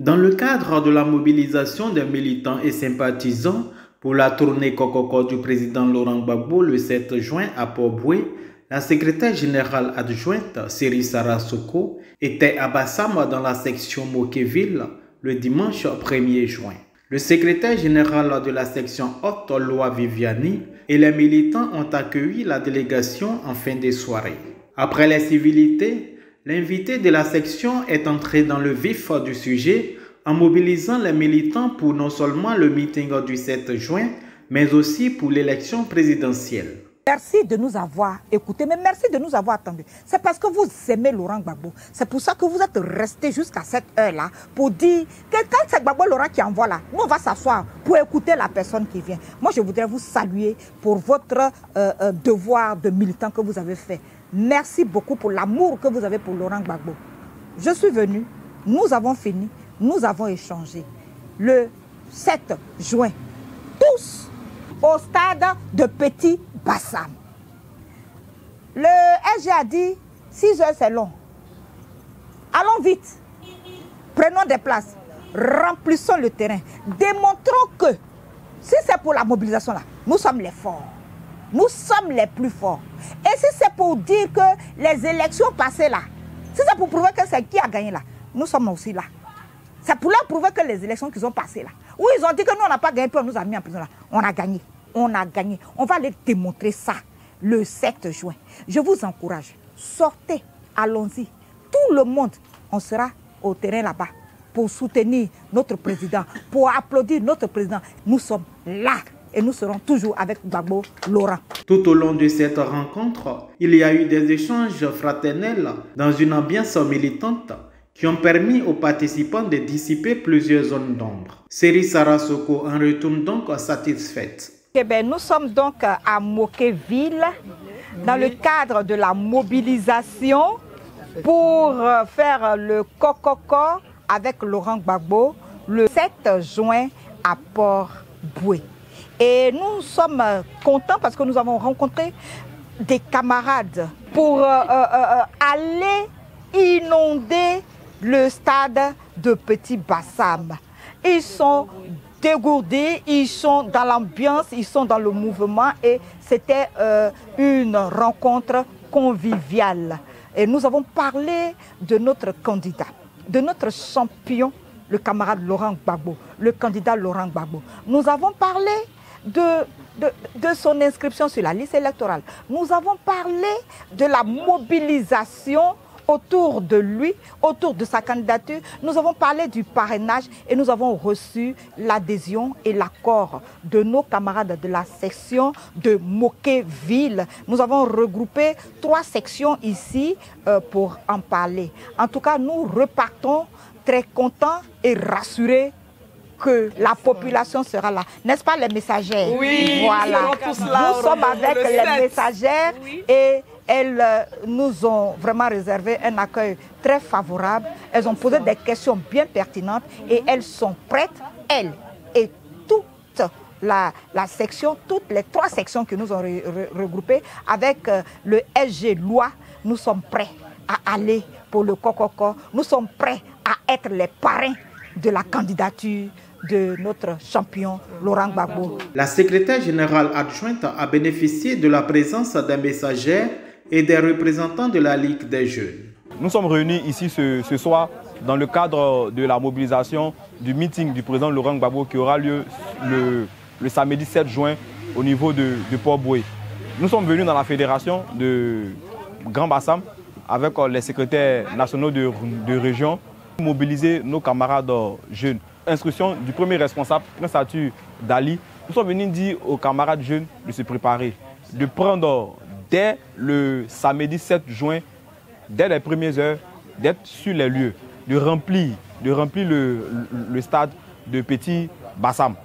Dans le cadre de la mobilisation des militants et sympathisants pour la tournée Kokoko du président Laurent Gbagbo le 7 juin à Port-Boué, la secrétaire générale adjointe Seri Sarah Soko était à Bassam dans la section Mokéville le dimanche 1er juin. Le secrétaire général de la section Haute-Loi Viviani et les militants ont accueilli la délégation en fin de soirée. Après les civilités, l'invité de la section est entré dans le vif du sujet en mobilisant les militants pour non seulement le meeting du 7 juin, mais aussi pour l'élection présidentielle. Merci de nous avoir écoutés, mais merci de nous avoir attendus. C'est parce que vous aimez Laurent Gbagbo. C'est pour ça que vous êtes restés jusqu'à cette heure-là pour dire que quand c'est Gbagbo Laurent qui envoie là, nous on va s'asseoir pour écouter la personne qui vient. Moi je voudrais vous saluer pour votre devoir de militant que vous avez fait. Merci beaucoup pour l'amour que vous avez pour Laurent Gbagbo. Je suis venu, nous avons fini, nous avons échangé. Le 7 juin, tous au stade de Petit Bassam. Le SG a dit 6 heures c'est long. Allons vite, prenons des places, remplissons le terrain, démontrons que si c'est pour la mobilisation là, nous sommes les forts. Nous sommes les plus forts. Et si c'est pour dire que les élections passées là, si c'est pour prouver que c'est qui a gagné là, nous sommes aussi là. C'est pour leur prouver que les élections qu'ils ont passées là, où ils ont dit que nous on n'a pas gagné, puis on nous a mis en prison là, on a gagné. On a gagné. On va les démontrer ça le 7 juin. Je vous encourage. Sortez, allons-y. Tout le monde, on sera au terrain là-bas pour soutenir notre président, pour applaudir notre président. Nous sommes là. Et nous serons toujours avec Gbagbo Laurent. Tout au long de cette rencontre, il y a eu des échanges fraternels dans une ambiance militante qui ont permis aux participants de dissiper plusieurs zones d'ombre. Seri Sarah Soko en retourne donc satisfaite. Nous sommes donc à Mokéville dans le cadre de la mobilisation pour faire le Kokoko avec Laurent Gbagbo le 7 juin à Port-Boué. Et nous sommes contents parce que nous avons rencontré des camarades pour aller inonder le stade de Petit Bassam. Ils sont dégourdis, ils sont dans l'ambiance, ils sont dans le mouvement et c'était une rencontre conviviale. Et nous avons parlé de notre candidat, de notre champion, le camarade Laurent Gbagbo, le candidat Laurent Gbagbo. Nous avons parlé de son inscription sur la liste électorale. Nous avons parlé de la mobilisation autour de lui, autour de sa candidature. Nous avons parlé du parrainage et nous avons reçu l'adhésion et l'accord de nos camarades de la section de Mokéville. Nous avons regroupé 3 sections ici pour en parler. En tout cas, nous repartons très contents et rassurés que la population sera là. N'est-ce pas les messagères? Oui, voilà. Nous sommes avec les messagères et elles nous ont vraiment réservé un accueil très favorable. Elles ont posé des questions bien pertinentes et elles sont prêtes, elles et toute la section, toutes les 3 sections que nous ont regroupées avec le SG Loi. Nous sommes prêts à aller pour le Kokoko. Nous sommes prêts à être les parrains de la candidature de notre champion Laurent Gbagbo. La secrétaire générale adjointe a bénéficié de la présence des messagères et des représentants de la Ligue des jeunes. Nous sommes réunis ici ce soir dans le cadre de la mobilisation du meeting du président Laurent Gbagbo qui aura lieu le samedi 7 juin au niveau de Port-Boué. Nous sommes venus dans la fédération de Grand Bassam avec les secrétaires nationaux de région pour mobiliser nos camarades jeunes. Instruction du premier responsable, Prince Arthur Dali, nous sommes venus dire aux camarades jeunes de se préparer, de prendre dès le samedi 7 juin, dès les premières heures, d'être sur les lieux, de remplir le stade de Petit Bassam.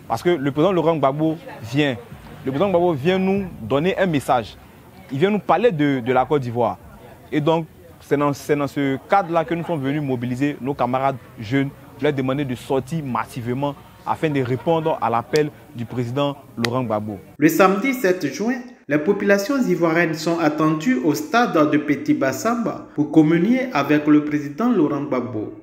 Parce que le président Laurent Gbagbo vient. Le président Gbagbo vient nous donner un message. Il vient nous parler de la Côte d'Ivoire. Et donc, c'est dans ce cadre-là que nous sommes venus mobiliser nos camarades jeunes, leur demander de sortir massivement afin de répondre à l'appel du président Laurent Gbagbo. Le samedi 7 juin, les populations ivoiriennes sont attendues au stade de Petit Bassam pour communier avec le président Laurent Gbagbo.